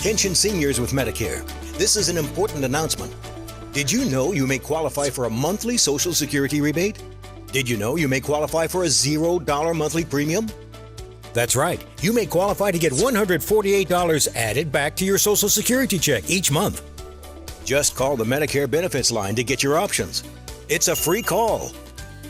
Attention seniors with Medicare. This is an important announcement. Did you know you may qualify for a monthly Social Security rebate? Did you know you may qualify for a $0 monthly premium? That's right. You may qualify to get $148 added back to your Social Security check each month. Just call the Medicare benefits line to get your options. It's a free call.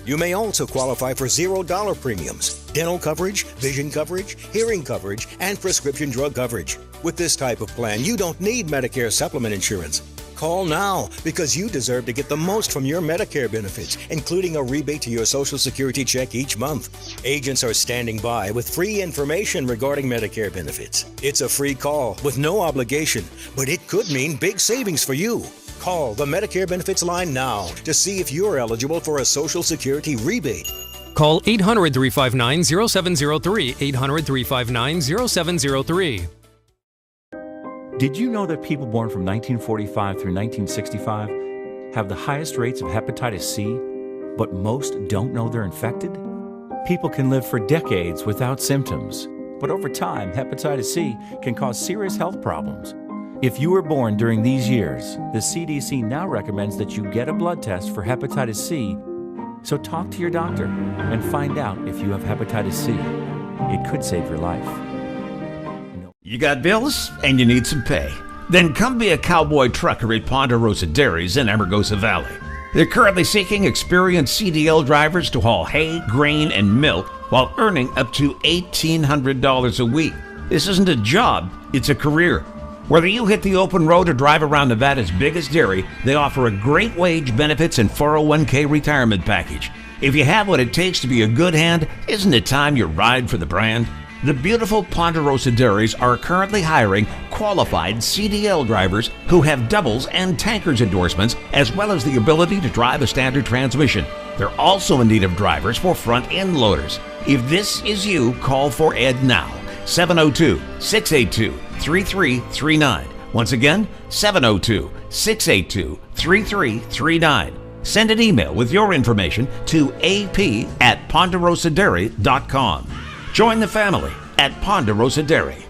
You may also qualify for $0 premiums, dental coverage, vision coverage, hearing coverage, and prescription drug coverage. With this type of plan, you don't need Medicare supplement insurance. Call now because you deserve to get the most from your Medicare benefits, including a rebate to your Social Security check each month. Agents are standing by with free information regarding Medicare benefits. It's a free call with no obligation, but it could mean big savings for you. Call the Medicare benefits line now to see if you're eligible for a Social Security rebate. Call 800-359-0703, 800-359-0703. Did you know that people born from 1945 through 1965 have the highest rates of hepatitis C, but most don't know they're infected? People can live for decades without symptoms, but over time, hepatitis C can cause serious health problems. If you were born during these years, the CDC now recommends that you get a blood test for hepatitis C, so talk to your doctor and find out if you have hepatitis C. It could save your life. You got bills and you need some pay? Then come be a cowboy trucker at Ponderosa Dairies in Amargosa Valley. They're currently seeking experienced CDL drivers to haul hay, grain, and milk while earning up to $1,800 a week. This isn't a job, it's a career. Whether you hit the open road or drive around Nevada's biggest dairy, they offer a great wage, benefits, and 401k retirement package. If you have what it takes to be a good hand, isn't it time you ride for the brand? The beautiful Ponderosa Dairies are currently hiring qualified CDL drivers who have doubles and tankers endorsements, as well as the ability to drive a standard transmission. They're also in need of drivers for front-end loaders. If this is you, call for Ed now. 702-682-3339. Once again, 702-682-3339. Send an email with your information to ap@ponderosadairy.com. Join the family at Ponderosa Dairy.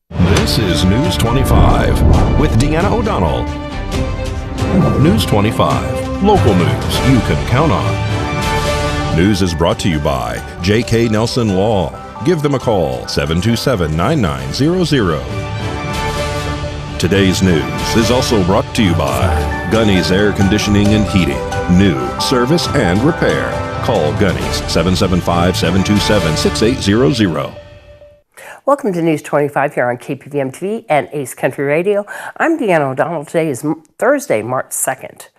This is News 25 with Deanna O'Donnell. News 25, local news you can count on. News is brought to you by J.K. Nelson Law. Give them a call, 727-9900. Today's news is also brought to you by Gunny's Air Conditioning and Heating. New service and repair. Call Gunny's, 775-727-6800. Welcome to News 25 here on KPVM TV and Ace Country Radio. I'm Deanna O'Donnell. Today is Thursday, March 2nd.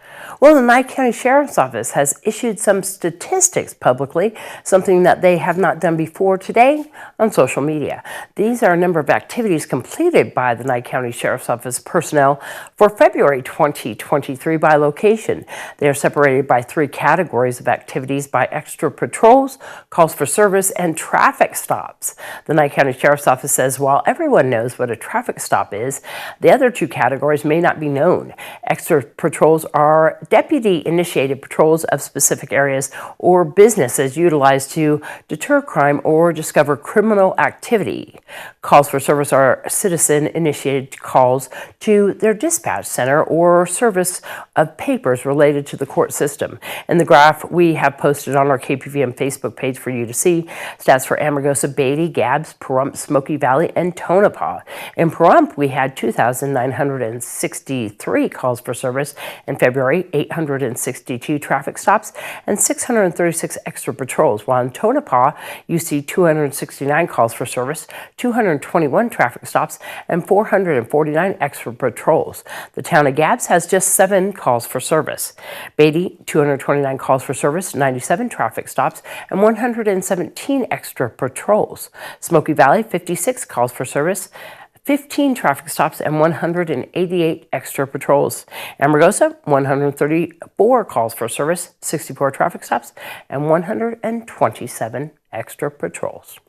Well, the Nye County Sheriff's Office has issued some statistics publicly, something that they have not done before today on social media. These are a number of activities completed by the Nye County Sheriff's Office personnel for February 2023 by location. They are separated by three categories of activities by extra patrols, calls for service, and traffic stops. The Nye County Sheriff's Office says while everyone knows what a traffic stop is, the other two categories may not be known. Extra patrols are deputy-initiated patrols of specific areas or businesses utilized to deter crime or discover criminal activity. Calls for service are citizen-initiated calls to their dispatch center or service of papers related to the court system. In the graph we have posted on our KPVM Facebook page for you to see, stats for Amargosa, Beatty, Gabbs, Pahrump, Smoky Valley, and Tonopah. In Pahrump, we had 2,963 calls for service in February, 862 traffic stops, and 636 extra patrols, while in Tonopah, you see 269 calls for service, 221 traffic stops, and 449 extra patrols. The town of Gabbs has just 7 calls for service. Beatty, 229 calls for service, 97 traffic stops, and 117 extra patrols. Smoky Valley, 56 calls for service, 15 traffic stops, and 188 extra patrols. Amargosa, 134 calls for service, 64 traffic stops, and 127 extra patrols.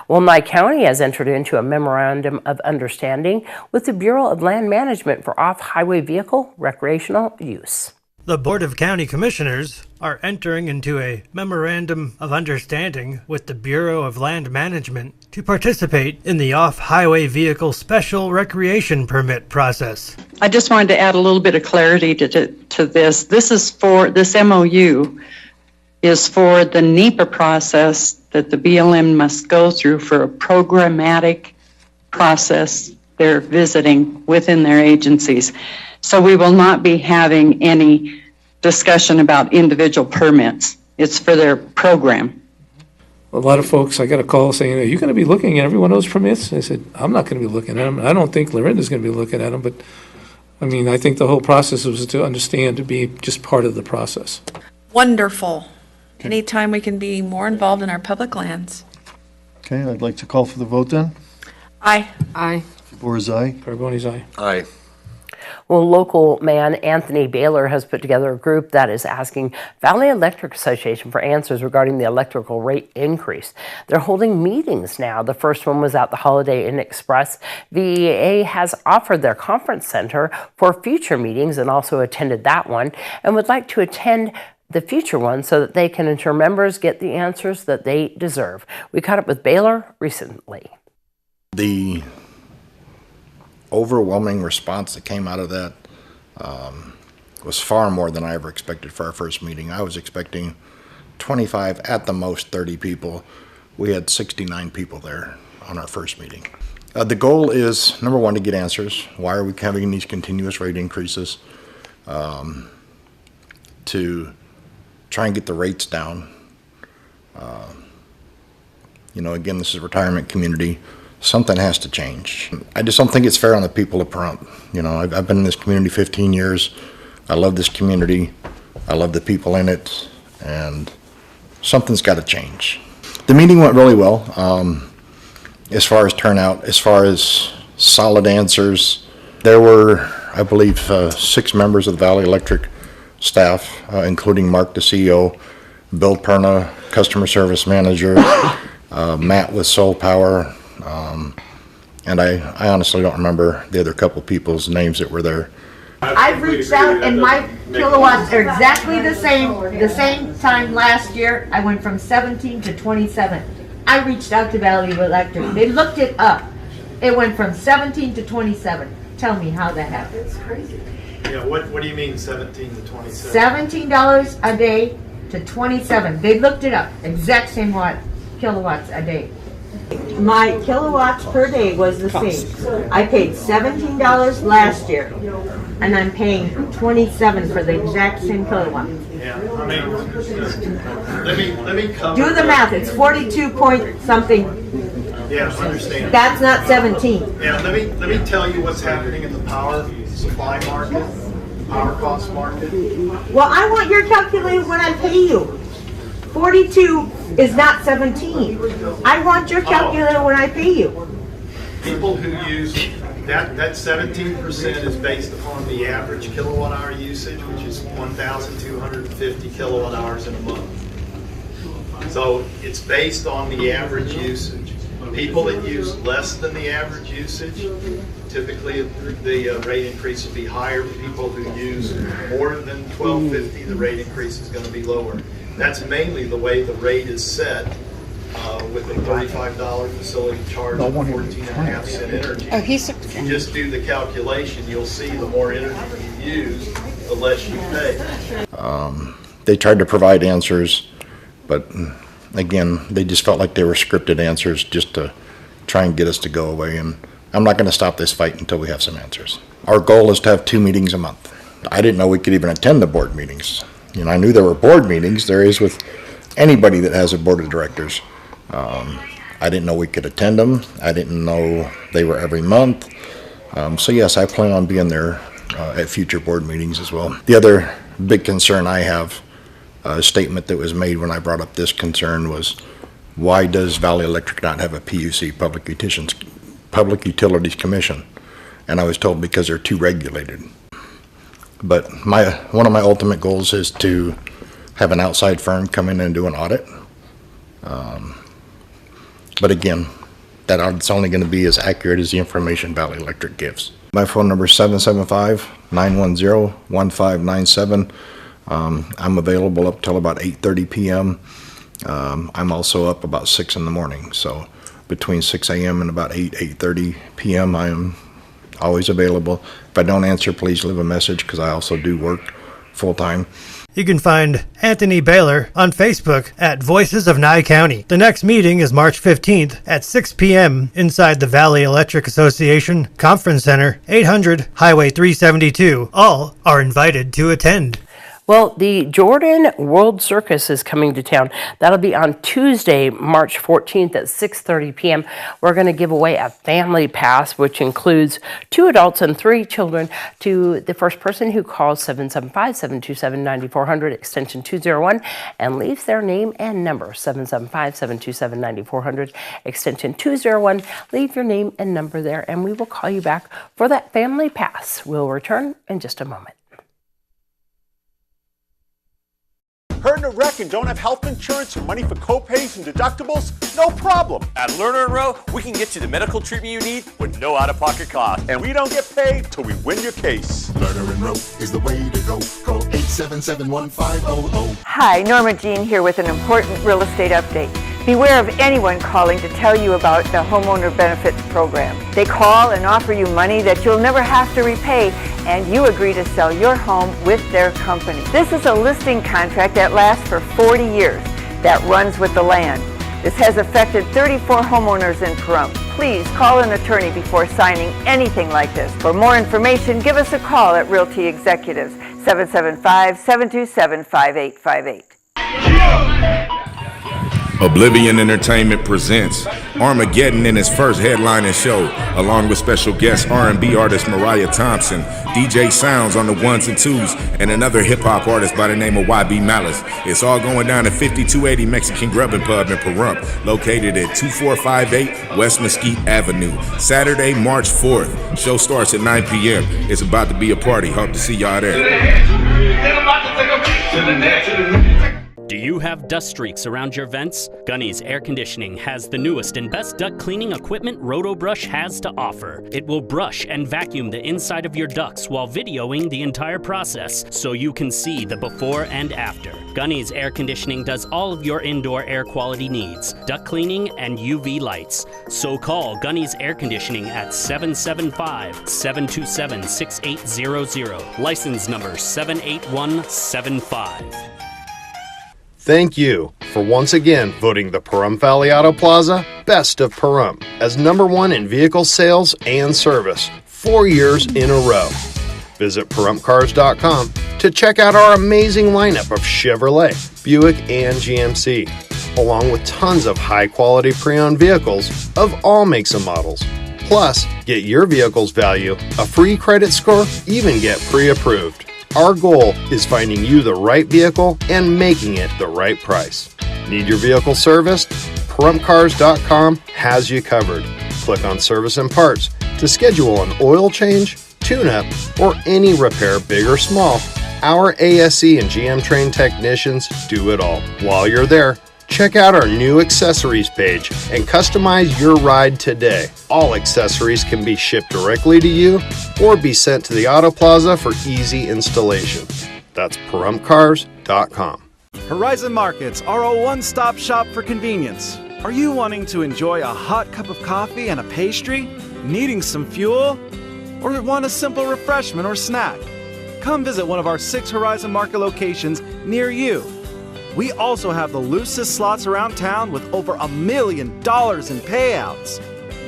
Well, Nye County has entered into a memorandum of understanding with the Bureau of Land Management for off-highway vehicle recreational use. The Board of County Commissioners are entering into a memorandum of understanding with the Bureau of Land Management to participate in the off-highway vehicle special recreation permit process. I just wanted to add a little bit of clarity to this. This MOU is for the NEPA process that the BLM must go through for a programmatic process they're visiting within their agencies. So we will not be having any discussion about individual permits. It's for their program. A lot of folks, I got a call saying, are you going to be looking at every one of those permits? I said, I'm not going to be looking at them. I don't think Lorinda's going to be looking at them, but I mean, I think the whole process was to understand, to be just part of the process. Wonderful. Anytime we can be more involved in our public lands. Okay, I'd like to call for the vote then. Aye. Aye. Deborah's aye. Carboni's aye. Aye. Well, local man Anthony Baylor has put together a group that is asking Valley Electric Association for answers regarding the electrical rate increase. They're holding meetings now. The first one was at the Holiday Inn Express. VEA has offered their conference center for future meetings and also attended that one and would like to attend the future one so that they can ensure members get the answers that they deserve. We caught up with Baylor recently. The overwhelming response that came out of that was far more than I ever expected for our first meeting. I was expecting 25, at the most 30 people. We had 69 people there on our first meeting. The goal is, number one, to get answers. Why are we having these continuous rate increases? To try and get the rates down. Again, this is a retirement community. Something has to change. I just don't think it's fair on the people up front. I've been in this community 15 years. I love this community. I love the people in it, and something's got to change. The meeting went really well as far as turnout, as far as solid answers. There were, I believe, 6 members of the Valley Electric staff, including Mark, the CEO, Bill Perna, customer service manager, Matt with Soul Power, and I honestly don't remember the other couple people's names that were there. I've reached out and my kilowatts are exactly the same time last year. I went from 17 to 27. I reached out to Valley Electric. They looked it up. It went from 17 to 27. Tell me how that happened. It's crazy. Yeah, what do you mean 17 to 27? $17 a day to 27. They looked it up. Exact same kilowatts a day. My kilowatts per day was the same. I paid $17 last year, and I'm paying $27 for the exact same kilowatt. Yeah, I mean, let me cover. Do the math. It's 42 point something. Yeah, I understand. That's not 17. Yeah, let me tell you what's happening in the power supply market, power cost market. Well, I want your calculator when I pay you. 42 is not 17. I want your calculator when I pay you. People who use that 17% is based upon the average kilowatt hour usage, which is 1,250 kilowatt hours in a month. So it's based on the average usage. People that use less than the average usage, typically the rate increase will be higher. People who use more than 1,250, the rate increase is going to be lower. That's mainly the way the rate is set with a $35 facility charge of 14.5 cent energy. If you just do the calculation, you'll see the more energy you use, the less you pay. They tried to provide answers, but again, they just felt like they were scripted answers just to try and get us to go away. And I'm not going to stop this fight until we have some answers. Our goal is to have 2 meetings a month. I didn't know we could even attend the board meetings. I knew there were board meetings. There is with anybody that has a board of directors. I didn't know we could attend them. I didn't know they were every month. So yes, I plan on being there at future board meetings as well. The other big concern I have, a statement that was made when I brought up this concern, was why does Valley Electric not have a PUC, Public Utilities Commission? And I was told because they're too regulated. But one of my ultimate goals is to have an outside firm come in and do an audit. But again, that audit's only going to be as accurate as the information Valley Electric gives. My phone number is 775-910-1597. I'm available up till about 8:30 p.m. I'm also up about 6 in the morning, so between 6 a.m. and about 8:30 p.m. I am always available. If I don't answer, please leave a message because I also do work full-time. You can find Anthony Baylor on Facebook at Voices of Nye County. The next meeting is March 15th at 6 p.m. inside the Valley Electric Association Conference Center, 800 Highway 372. All are invited to attend. Well, the Jordan World Circus is coming to town. That'll be on Tuesday, March 14th at 6:30 p.m. We're going to give away a family pass, which includes 2 adults and 3 children, to the first person who calls 775-727-9400, extension 201, and leaves their name and number, 775-727-9400, extension 201. Leave your name and number there, and we will call you back for that family pass. We'll return in just a moment. Hurt in a wreck and don't have health insurance or money for co-pays and deductibles? No problem. At Lerner & Rowe, we can get you the medical treatment you need with no out-of-pocket cost. And we don't get paid till we win your case. Lerner & Rowe is the way to go. Call 877-1500. Hi, Norma Jean here with an important real estate update. Beware of anyone calling to tell you about the homeowner benefits program. They call and offer you money that you'll never have to repay, and you agree to sell your home with their company. This is a listing contract that lasts for 40 years, that runs with the land. This has affected 34 homeowners in Pahrump. Please call an attorney before signing anything like this. For more information, give us a call at Realty Executives, 775-727-5858. Oblivion Entertainment presents Armageddon in its first headlining show, along with special guest R&B artist Mariah Thompson, DJ Sounds on the ones and twos, and another hip-hop artist by the name of YB Malice. It's all going down at 5280 Mexican Grub and Pub in Pahrump, located at 2458 West Mesquite Avenue. Saturday, March 4th. Show starts at 9 p.m. It's about to be a party. Hope to see y'all there. Do you have dust streaks around your vents? Gunny's Air Conditioning has the newest and best duct cleaning equipment RotoBrush has to offer. It will brush and vacuum the inside of your ducts while videoing the entire process so you can see the before and after. Gunny's Air Conditioning does all of your indoor air quality needs, duct cleaning and UV lights. So call Gunny's Air Conditioning at 775-727-6800. License number 78175. Thank you for once again voting the Pahrump Valley Auto Plaza Best of Pahrump as #1 in vehicle sales and service 4 years in a row. Visit PaHrumpCars.com to check out our amazing lineup of Chevrolet, Buick, and GMC, along with tons of high-quality pre-owned vehicles of all makes and models. Plus, get your vehicle's value, a free credit score, even get pre-approved. Our goal is finding you the right vehicle and making it the right price. Need your vehicle serviced? PaHrumpCars.com has you covered. Click on Service and Parts to schedule an oil change, tune-up, or any repair, big or small. Our ASE and GM trained technicians do it all. While you're there, check out our new accessories page and customize your ride today. All accessories can be shipped directly to you or be sent to the Auto Plaza for easy installation. That's PaHrumpCars.com. Horizon Markets are a one-stop shop for convenience. Are you wanting to enjoy a hot cup of coffee and a pastry? Needing some fuel? Or want a simple refreshment or snack? Come visit one of our 6 Horizon Market locations near you. We also have the loosest slots around town with over $1 million in payouts.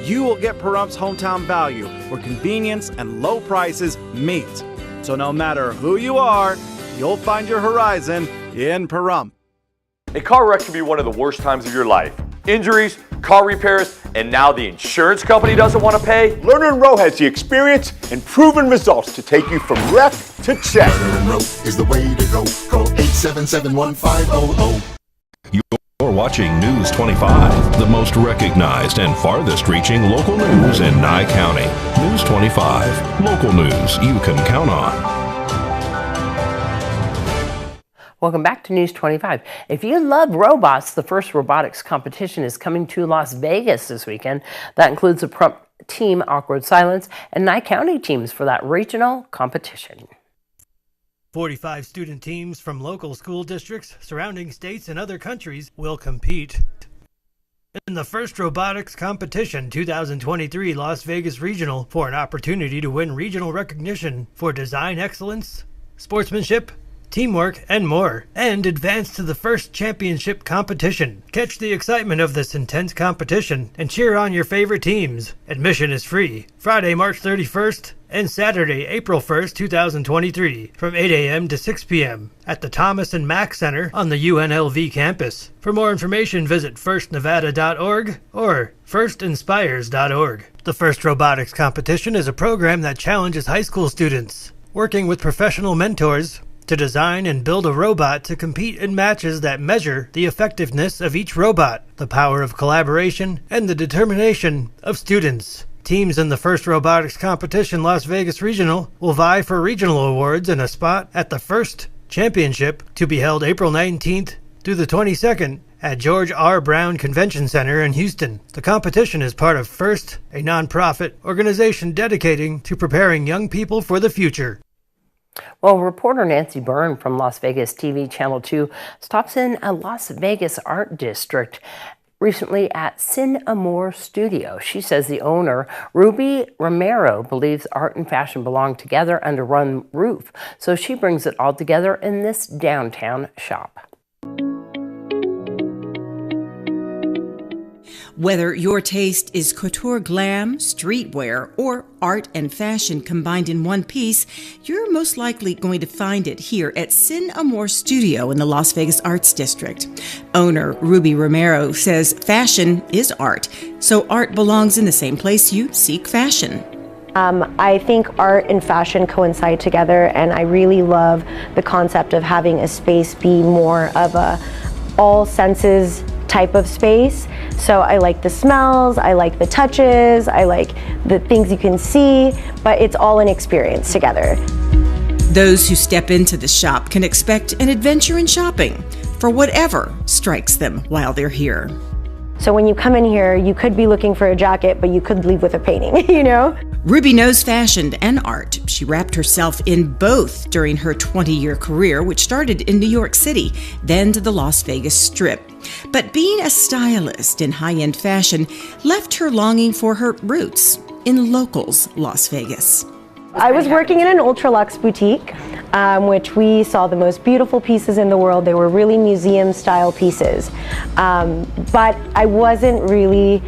You will get PaHrump's hometown value where convenience and low prices meet. So no matter who you are, you'll find your Horizon in Pahrump. A car wreck can be one of the worst times of your life. Injuries, car repairs, and now the insurance company doesn't want to pay? Lerner & Rowe has the experience and proven results to take you from wreck to check. Lerner & Rowe is the way to go. Call 877-1500. You're watching News 25, the most recognized and farthest reaching local news in Nye County. News 25, local news you can count on. Welcome back to News 25. If you love robots, the first robotics competition is coming to Las Vegas this weekend. That includes the Pahrump team, Awkward Silence, and Nye County teams for that regional competition. 45 student teams from local school districts, surrounding states, and other countries will compete in the first robotics competition 2023 Las Vegas Regional for an opportunity to win regional recognition for design excellence, sportsmanship, teamwork, and more, and advance to the first championship competition. Catch the excitement of this intense competition and cheer on your favorite teams. Admission is free Friday, March 31st and Saturday, April 1st, 2023 from 8 a.m. to 6 p.m. at the Thomas and Mack Center on the UNLV campus. For more information, visit firstnevada.org or firstinspires.org. The First Robotics Competition is a program that challenges high school students, working with professional mentors, to design and build a robot to compete in matches that measure the effectiveness of each robot, the power of collaboration, and the determination of students. Teams in the First Robotics Competition Las Vegas Regional will vie for regional awards and a spot at the first championship to be held April 19th through the 22nd at George R. Brown Convention Center in Houston. The competition is part of FIRST, a nonprofit organization dedicating to preparing young people for the future. Well, reporter Nancy Byrne from Las Vegas TV Channel 2 stops in a Las Vegas art district recently at Sin Amor Studio. She says the owner, Ruby Romero, believes art and fashion belong together under one roof, so she brings it all together in this downtown shop. Whether your taste is couture glam, streetwear, or art and fashion combined in one piece, you're most likely going to find it here at Sin Amor Studio in the Las Vegas Arts District. Owner Ruby Romero says fashion is art, so art belongs in the same place you seek fashion. I think art and fashion coincide together, and I really love the concept of having a space be more of a all senses type of space. So I like the smells, I like the touches, I like the things you can see, but it's all an experience together. Those who step into the shop can expect an adventure in shopping for whatever strikes them while they're here. So when you come in here, you could be looking for a jacket, but you could leave with a painting, you know? Ruby knows fashion and art. She wrapped herself in both during her 20-year career, which started in New York City, then to the Las Vegas Strip. But being a stylist in high-end fashion left her longing for her roots in locals Las Vegas. I was working in an ultra luxe boutique, which we saw the most beautiful pieces in the world. They were really museum style pieces. But I wasn't really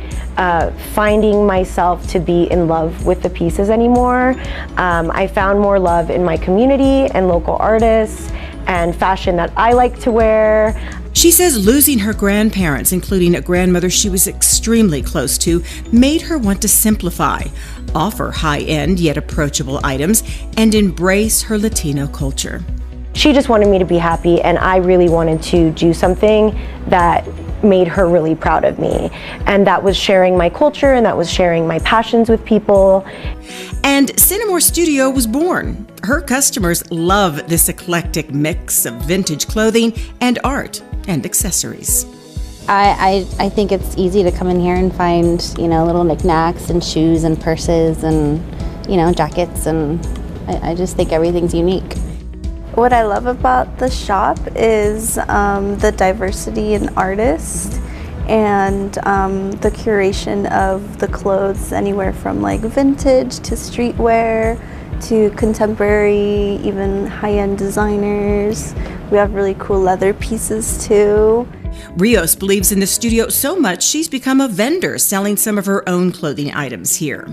finding myself to be in love with the pieces anymore. I found more love in my community and local artists and fashion that I like to wear. She says losing her grandparents, including a grandmother she was extremely close to, made her want to simplify, offer high-end yet approachable items, and embrace her Latino culture. She just wanted me to be happy, and I really wanted to do something that made her really proud of me. And that was sharing my culture, and that was sharing my passions with people. And Sin Amor Studio was born. Her customers love this eclectic mix of vintage clothing and art and accessories. I think it's easy to come in here and find, little knickknacks and shoes and purses and, jackets, and I just think everything's unique. What I love about the shop is the diversity in artists and the curation of the clothes, anywhere from like vintage to streetwear to contemporary, even high-end designers. We have really cool leather pieces too. Rios believes in the studio so much she's become a vendor selling some of her own clothing items here.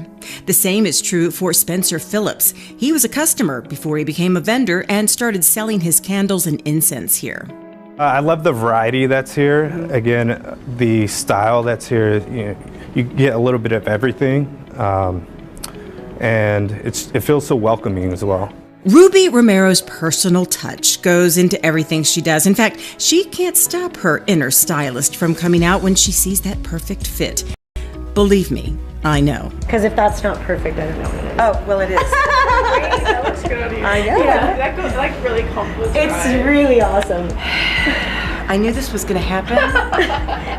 The same is true for Spencer Phillips. He was a customer before he became a vendor and started selling his candles and incense here. I love the variety that's here. Again, the style that's here, you get a little bit of everything, and it feels so welcoming as well. Ruby Romero's personal touch goes into everything she does. In fact, she can't stop her inner stylist from coming out when she sees that perfect fit. Believe me, I know. Because if that's not perfect, I don't know what it is. Oh, well, it is. That looks good on you. I know. Yeah, that goes like really compliments. It's really awesome. I knew this was going to happen.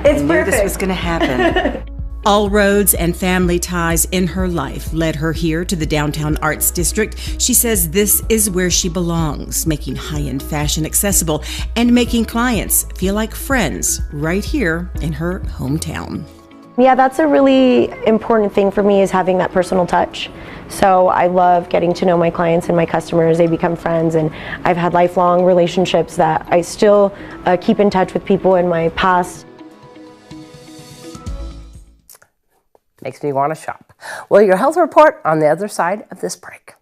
It's I knew perfect. this was going to happen. All roads and family ties in her life led her here to the Downtown Arts District. She says this is where she belongs, making high-end fashion accessible and making clients feel like friends right here in her hometown. Yeah, that's a really important thing for me, is having that personal touch. So I love getting to know my clients and my customers. They become friends, and I've had lifelong relationships that I still keep in touch with people in my past. Makes me want to shop. Well, your health report on the other side of this break.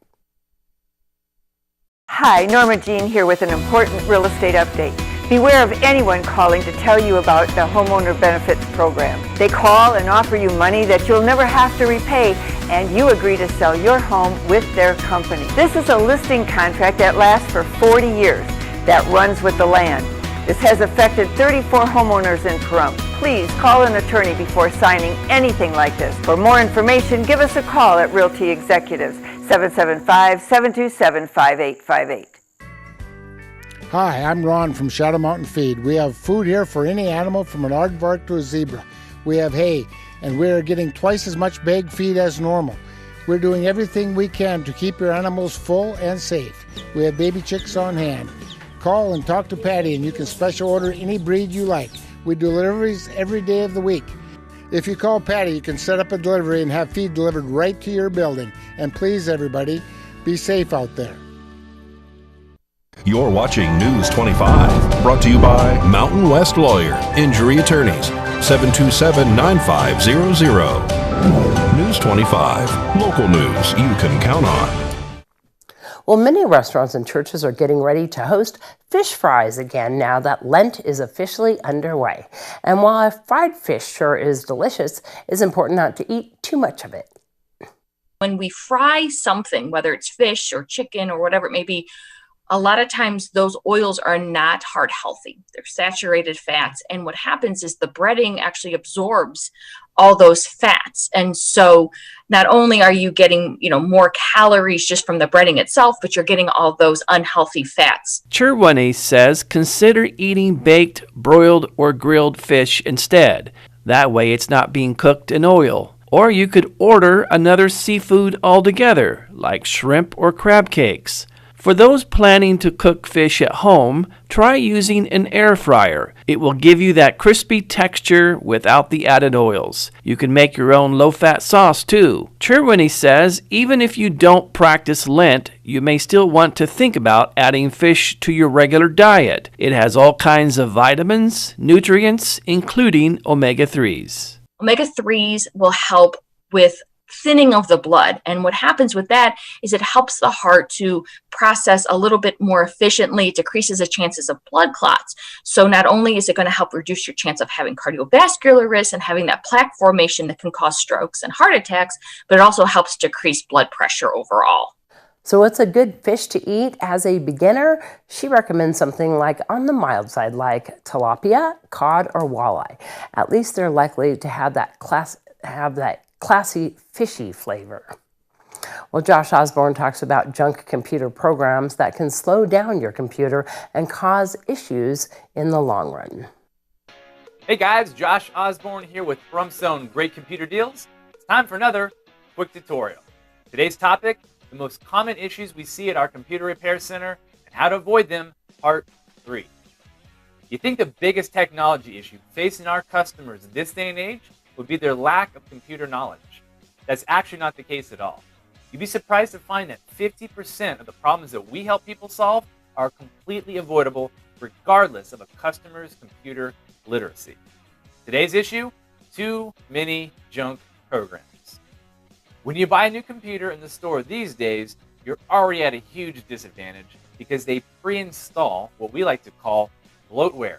Hi, Norma Jean here with an important real estate update. Beware of anyone calling to tell you about the Homeowner Benefits Program. They call and offer you money that you'll never have to repay, and you agree to sell your home with their company. This is a listing contract that lasts for 40 years, that runs with the land. This has affected 34 homeowners in Pahrump. Please call an attorney before signing anything like this. For more information, give us a call at Realty Executives, 775-727-5858. Hi, I'm Ron from Shadow Mountain Feed. We have food here for any animal from an aardvark to a zebra. We have hay, and we are getting twice as much bag feed as normal. We're doing everything we can to keep your animals full and safe. We have baby chicks on hand. Call and talk to Patty, and you can special order any breed you like. We do deliveries every day of the week. If you call Patty, you can set up a delivery and have feed delivered right to your building. And please, everybody, be safe out there. You're watching News 25, brought to you by Mountain West Lawyer, Injury Attorneys, 727-9500. News 25, local news you can count on. Well, many restaurants and churches are getting ready to host fish fries again now that Lent is officially underway. And while fried fish sure is delicious, it's important not to eat too much of it. When we fry something, whether it's fish or chicken or whatever it may be, a lot of times those oils are not heart healthy. They're saturated fats. And what happens is the breading actually absorbs all those fats. And so not only are you getting, more calories just from the breading itself, but you're getting all those unhealthy fats. Chirwani says consider eating baked, broiled, or grilled fish instead. That way it's not being cooked in oil. Or you could order another seafood altogether, like shrimp or crab cakes. For those planning to cook fish at home, try using an air fryer. It will give you that crispy texture without the added oils. You can make your own low-fat sauce too. Chirwani says even if you don't practice Lent, you may still want to think about adding fish to your regular diet. It has all kinds of vitamins, nutrients, including omega-3s. Omega-3s will help with thinning of the blood. And what happens with that is it helps the heart to process a little bit more efficiently. It decreases the chances of blood clots. So not only is it going to help reduce your chance of having cardiovascular risk and having that plaque formation that can cause strokes and heart attacks, but it also helps decrease blood pressure overall. So what's a good fish to eat as a beginner? She recommends something like on the mild side, like tilapia, cod, or walleye. At least they're likely to have that classy, fishy flavor. Well, Josh Osborne talks about junk computer programs that can slow down your computer and cause issues in the long run. Hey guys, Josh Osborne here with Pahrump Zone Great Computer Deals. It's time for another quick tutorial. Today's topic, the most common issues we see at our computer repair center and how to avoid them, part 3. You think the biggest technology issue facing our customers in this day and age would be their lack of computer knowledge. That's actually not the case at all. You'd be surprised to find that 50% of the problems that we help people solve are completely avoidable regardless of a customer's computer literacy. Today's issue, too many junk programs. When you buy a new computer in the store these days, you're already at a huge disadvantage because they pre-install what we like to call bloatware.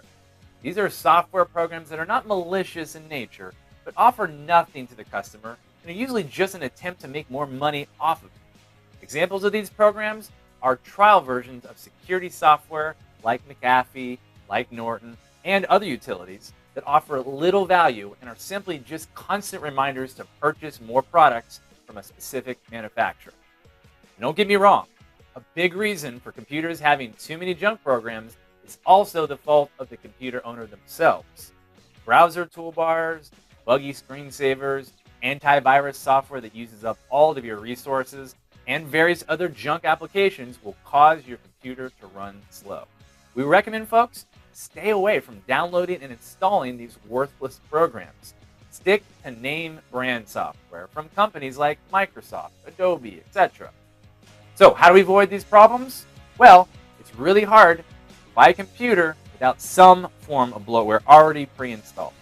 These are software programs that are not malicious in nature, but offer nothing to the customer and are usually just an attempt to make more money off of it. Examples of these programs are trial versions of security software like McAfee, like Norton, and other utilities that offer little value and are simply just constant reminders to purchase more products from a specific manufacturer. And don't get me wrong, a big reason for computers having too many junk programs is also the fault of the computer owner themselves. Browser toolbars, buggy screensavers, antivirus software that uses up all of your resources, and various other junk applications will cause your computer to run slow. We recommend folks stay away from downloading and installing these worthless programs. Stick to name brand software from companies like Microsoft, Adobe, etc. So how do we avoid these problems? Well, it's really hard to buy a computer without some form of bloatware already pre-installed.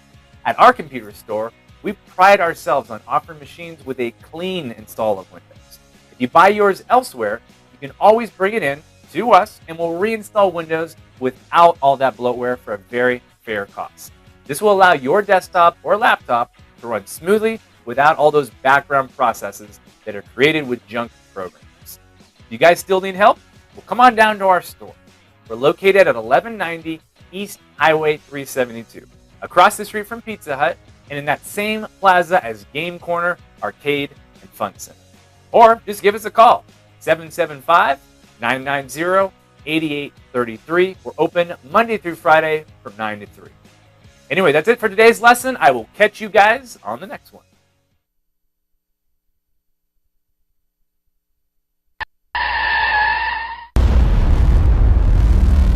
At our computer store, we pride ourselves on offering machines with a clean install of Windows. If you buy yours elsewhere, you can always bring it in to us and we'll reinstall Windows without all that bloatware for a very fair cost. This will allow your desktop or laptop to run smoothly without all those background processes that are created with junk programs. You guys still need help? Well, come on down to our store. We're located at 1190 East Highway 372, across the street from Pizza Hut, and in that same plaza as Game Corner, Arcade, and Fun Center. Or just give us a call, 775-990-8833. We're open Monday through Friday from 9 to 3. Anyway, that's it for today's lesson. I will catch you guys on the next one.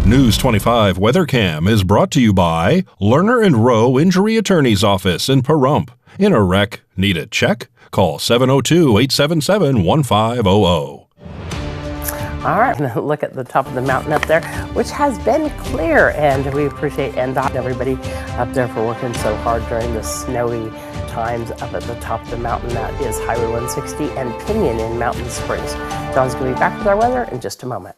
News 25 WeatherCam is brought to you by Lerner and Rowe Injury Attorney's Office in Pahrump. In a wreck, need a check? Call 702-877-1500. All right, now look at the top of the mountain up there, which has been clear, and we appreciate NDOT and everybody up there for working so hard during the snowy times up at the top of the mountain. That is Highway 160 and Pinion in Mountain Springs. John's going to be back with our weather in just a moment.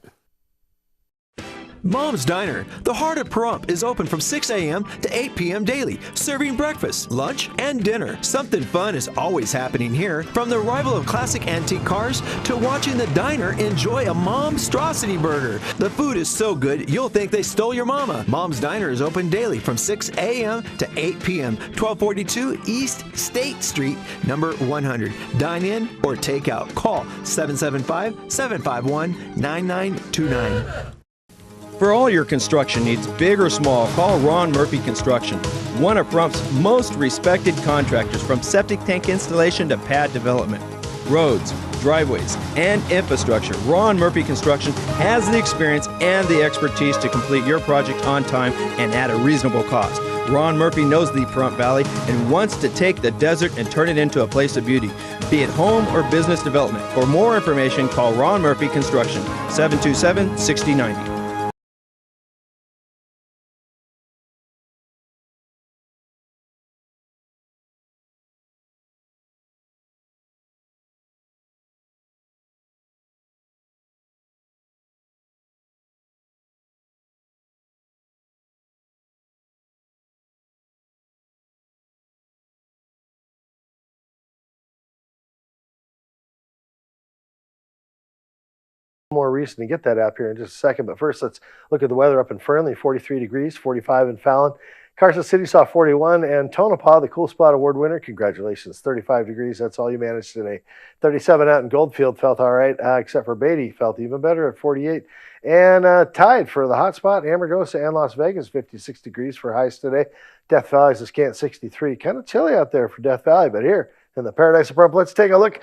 Mom's Diner, the heart of Pahrump, is open from 6 a.m. to 8 p.m. daily, serving breakfast, lunch, and dinner. Something fun is always happening here, from the arrival of classic antique cars to watching the diner enjoy a Momstrosity burger. The food is so good, you'll think they stole your mama. Mom's Diner is open daily from 6 a.m. to 8 p.m., 1242 East State Street, number 100. Dine in or take out. Call 775-751-9929. For all your construction needs, big or small, call Ron Murphy Construction, one of Pahrump's most respected contractors, from septic tank installation to pad development. Roads, driveways, and infrastructure. Ron Murphy Construction has the experience and the expertise to complete your project on time and at a reasonable cost. Ron Murphy knows the Pahrump Valley and wants to take the desert and turn it into a place of beauty, be it home or business development. For more information, call Ron Murphy Construction, 727-6090. More reason to get that app here in just a second, but first let's look at the weather up in Fernley. 43 degrees, 45 in Fallon. Carson City saw 41, and Tonopah, the Cool Spot Award winner, congratulations, 35 degrees. That's all you managed today. 37 out in Goldfield, felt all right, except for Beatty, felt even better at 48. And tied for the hot spot, Amargosa and Las Vegas, 56 degrees for highs today. Death Valley's a scant 63. Kind of chilly out there for Death Valley, but here in the Paradise of Pahrump, let's take a look.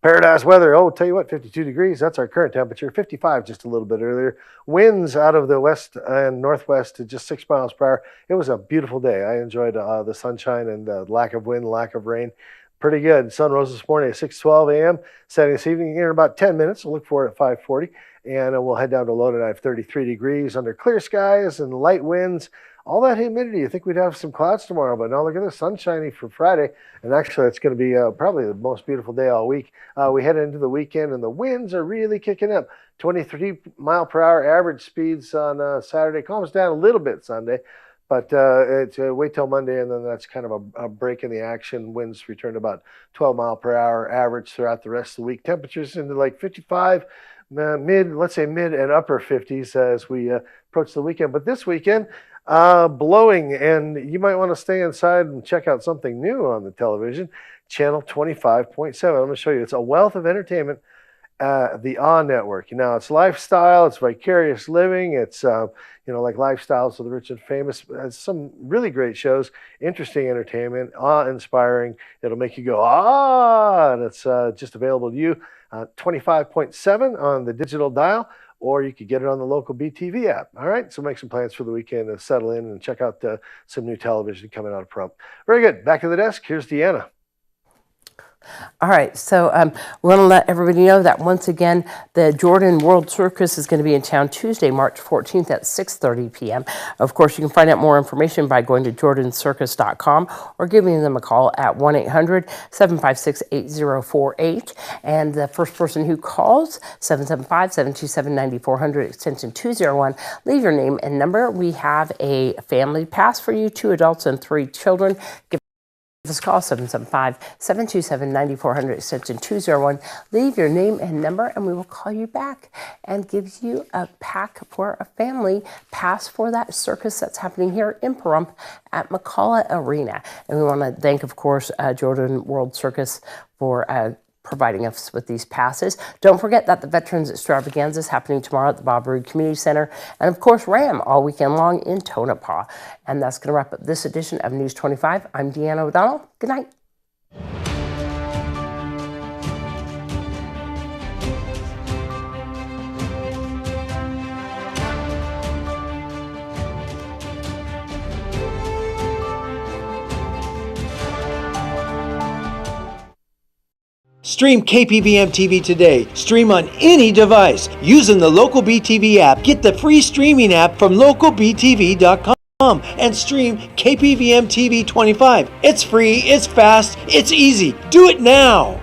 Paradise weather, tell you what, 52 degrees, that's our current temperature. 55 just a little bit earlier. Winds out of the west and northwest to just 6 miles per hour. It was a beautiful day. I enjoyed the sunshine and the lack of wind, lack of rain. Pretty good. Sun rose this morning at 6:12 a.m., setting this evening in about 10 minutes. We'll look for it at 5:40, and we'll head down to low tonight, 33 degrees under clear skies and light winds. All that humidity, you think we'd have some clouds tomorrow, but no, look at this, sunshiny for Friday. And actually, it's going to be probably the most beautiful day all week. We head into the weekend, and the winds are really kicking up. 23 mile per hour average speeds on Saturday. Calms down a little bit Sunday, but it's wait till Monday, and then that's kind of a break in the action. Winds return to about 12 mile per hour average throughout the rest of the week. Temperatures into like 55, let's say mid and upper 50s as we approach the weekend. But this weekend, blowing, and you might want to stay inside and check out something new on the television. Channel 25.7. I'm going to show you. It's a wealth of entertainment the AW Network. Now, it's lifestyle, it's vicarious living, it's like Lifestyles of the Rich and Famous. Some really great shows, interesting entertainment, awe-inspiring. It'll make you go, ah, and it's just available to you. 25.7 on the digital dial, or you could get it on the local BTV app. All right, so make some plans for the weekend to settle in and check out some new television coming out of Pahrump. Very good. Back to the desk. Here's Deanna. All right, so we want to let everybody know that once again, the Jordan World Circus is going to be in town Tuesday, March 14th at 6:30 p.m. Of course, you can find out more information by going to jordancircus.com or giving them a call at 1-800-756-8048. And the first person who calls, 775-727-9400, extension 201, leave your name and number. We have a family pass for you, 2 adults and 3 children. Give us a call, 775-727-9400, extension 201. Leave your name and number, and we will call you back and give you a pack for a family pass for that circus that's happening here in Pahrump at McCullough Arena. And we want to thank, of course, Jordan World Circus for providing us with these passes. Don't forget that the Veterans Extravaganza is happening tomorrow at the Bob Roode Community Center, and of course RAM all weekend long in Tonopah. And that's going to wrap up this edition of News 25. I'm Deanna O'Donnell. Good night. Stream KPVM TV today. Stream on any device using the local BTV app. Get the free streaming app from localbtv.com and stream KPVM TV 25. It's free, it's fast, it's easy. Do it now.